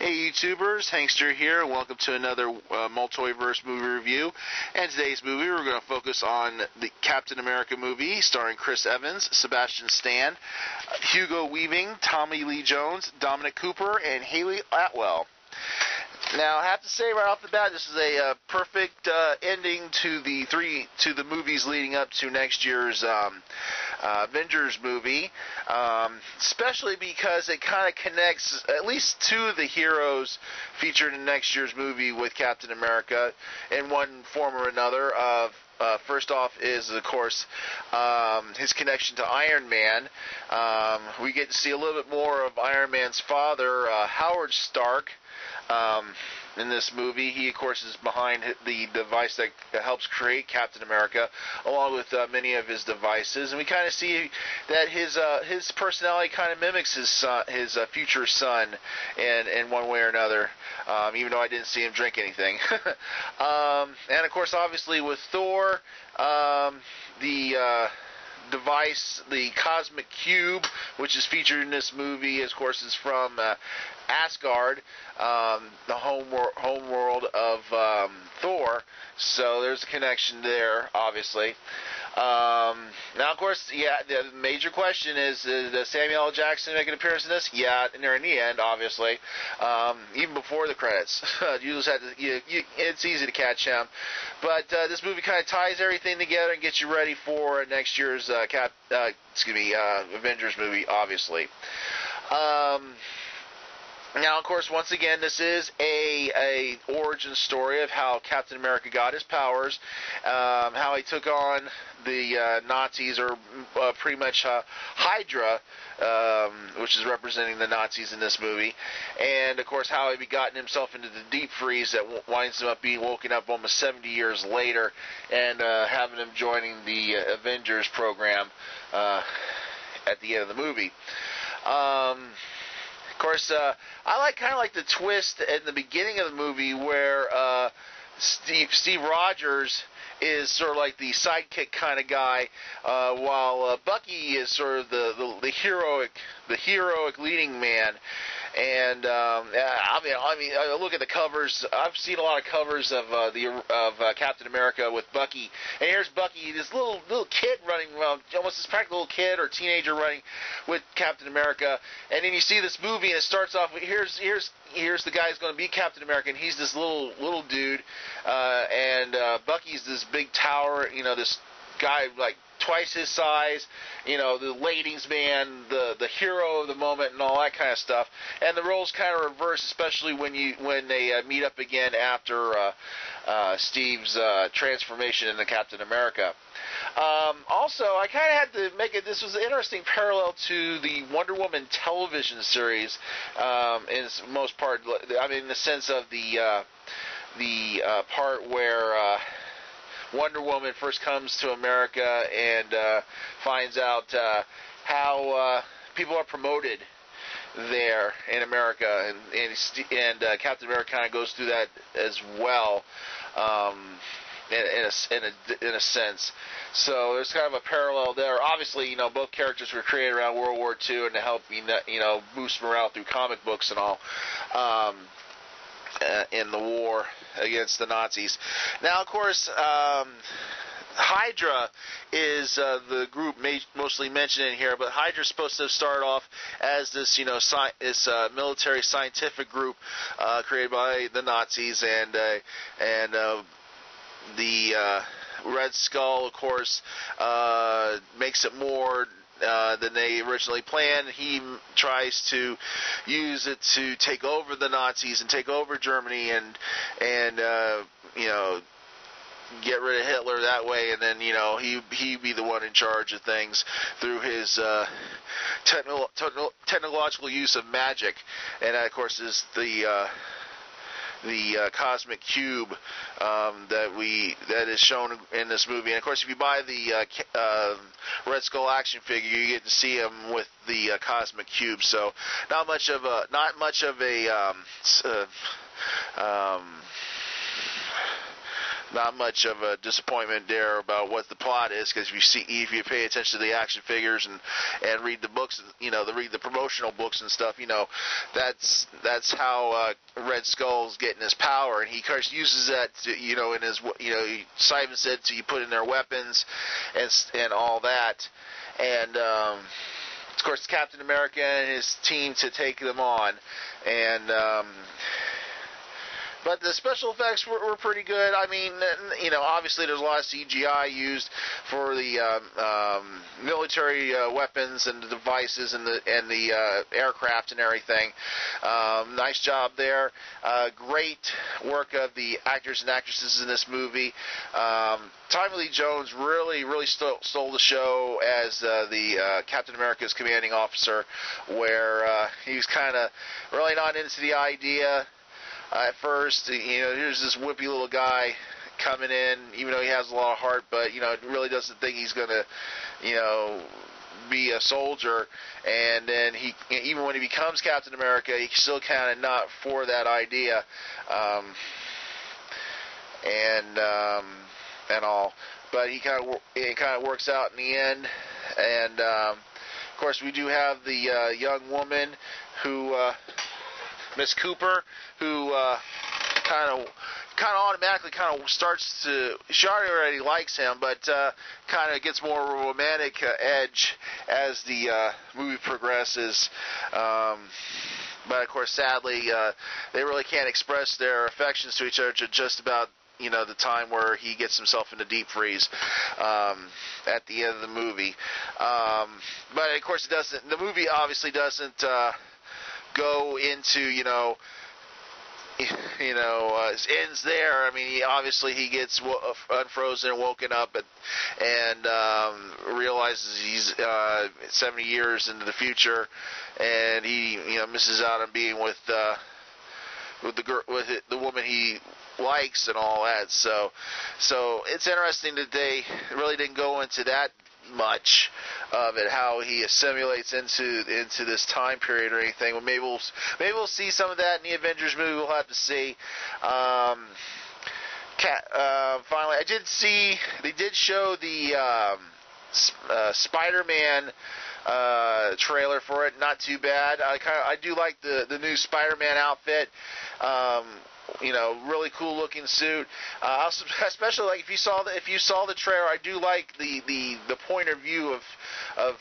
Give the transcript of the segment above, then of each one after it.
Hey YouTubers, Hankster here, and welcome to another multiverse movie review. And today's movie, we're going to focus on the Captain America movie, starring Chris Evans, Sebastian Stan, Hugo Weaving, Tommy Lee Jones, Dominic Cooper, and Haley Atwell. Now, I have to say right off the bat, this is a perfect ending to the movies leading up to next year's Avengers movie, especially because it kind of connects at least two of the heroes featured in next year's movie with Captain America in one form or another. First off is, of course, his connection to Iron Man. We get to see a little bit more of Iron Man's father, Howard Stark, in this movie. He, of course, is behind the device that helps create Captain America, along with many of his devices. And we kind of see that his personality kind of mimics his future son in one way or another, even though I didn't see him drink anything. And, of course, obviously with Thor, the device, the Cosmic Cube, which is featured in this movie, of course, is from Asgard, the home world of Thor. So there's a connection there, obviously. Now, of course, yeah, the major question is, does Samuel L. Jackson make an appearance in this? Yeah, and they're in the end, obviously. Even before the credits, you just had to. It's easy to catch him. But this movie kind of ties everything together and gets you ready for next year's Avengers movie, obviously. Now, of course, once again, this is a origin story of how Captain America got his powers, how he took on the Nazis, or pretty much Hydra, which is representing the Nazis in this movie, and, of course, how he gotten himself into the deep freeze that winds him up being woken up almost 70 years later, and having him joining the Avengers program at the end of the movie. Of course, I kind of like the twist at the beginning of the movie where Steve Rogers is sort of like the sidekick kind of guy, while Bucky is sort of the heroic leading man. And I mean, look at the covers. I've seen a lot of covers of Captain America with Bucky, and here's Bucky, this little kid running around, almost this practical little kid or teenager running with Captain America. And then you see this movie, and it starts off with here's the guy who's going to be Captain America, and he's this little dude, and Bucky's this big tower, this guy like twice his size, the ladies man, the hero of the moment, and all that kind of stuff. And the roles kind of reverse, especially when they meet up again after Steve's transformation into Captain America. Also, I kind of had to make it. This was an interesting parallel to the Wonder Woman television series, in most part. I mean, in the sense of the part where Wonder Woman first comes to America and finds out how people are promoted there in America, and Captain America kind of goes through that as well, in a sense. So there's kind of a parallel there. Obviously, both characters were created around World War II and to help boost morale through comic books and all. In the war against the Nazis. Now, of course, Hydra is the group mostly mentioned in here, but Hydra's supposed to start off as this, military scientific group created by the Nazis, and the Red Skull, of course, makes it more than they originally planned. He tries to use it to take over the Nazis and take over Germany and get rid of Hitler that way, and then he be the one in charge of things through his technological use of magic, and that, of course, is the Cosmic Cube that is shown in this movie. And of course, if you buy the Red Skull action figure, you get to see him with the Cosmic Cube. So not much of a not much of a disappointment there about what the plot is, because if you pay attention to the action figures and read the books, read the promotional books and stuff, that's how Red Skull's getting his power, and he of course uses that to, in his, Simon said to you put in their weapons and all that, and of course Captain America and his team to take them on, and but the special effects were pretty good. I mean, obviously there's a lot of CGI used for the military weapons and the devices and the aircraft and everything. Nice job there. Great work of the actors and actresses in this movie. Tommy Lee Jones really stole the show as the Captain America's commanding officer, where he was kind of really not into the idea. At first, here's this wimpy little guy coming in, even though he has a lot of heart, but, really doesn't think he's going to, be a soldier. And then even when he becomes Captain America, he's still kind of not for that idea, and all. But it kind of works out in the end. And, of course, we do have the young woman who... Miss Cooper, who kind of automatically starts to, she already likes him, but kind of gets more romantic edge as the movie progresses. But of course, sadly, they really can't express their affections to each other just about the time where he gets himself into deep freeze at the end of the movie. But of course, it doesn't. The movie obviously doesn't. Go into ends there. I mean, obviously he gets unfrozen and woken up and realizes he's 70 years into the future, and he misses out on being with the woman he likes and all that. So it's interesting that they really didn't go into that much of it, how he assimilates into this time period or anything. Well, maybe we'll see some of that in the Avengers movie. We'll have to see. Finally, they did show the Spider-Man trailer for it. Not too bad. I do like the new Spider-Man outfit. Really cool looking suit. Especially like if you saw the trailer, I do like the point of view of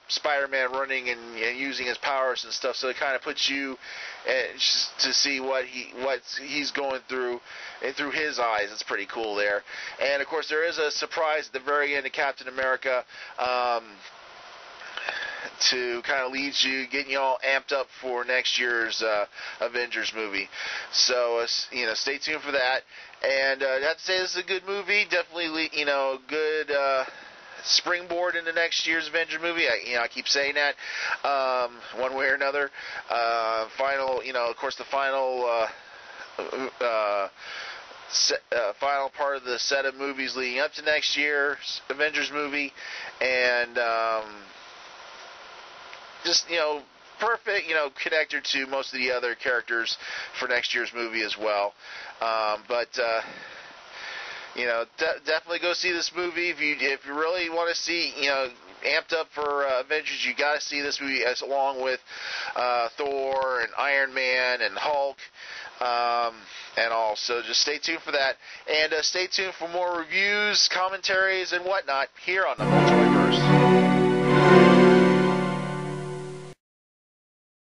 Spider-Man running and using his powers and stuff. So it kind of puts you to see what he's going through and through his eyes. It's pretty cool there. And of course, there is a surprise at the very end of Captain America. To kind of lead you, getting you all amped up for next year's Avengers movie. So, stay tuned for that. And I have to say, this is a good movie. Definitely, good springboard into next year's Avengers movie. I keep saying that one way or another. Of course, the final final part of the set of movies leading up to next year's Avengers movie, and just perfect connector to most of the other characters for next year's movie as well. But definitely go see this movie if you really want to see amped up for Avengers. You got to see this movie along with Thor and Iron Man and Hulk. And all. So just stay tuned for that, and stay tuned for more reviews, commentaries, and whatnot here on the Multiverse.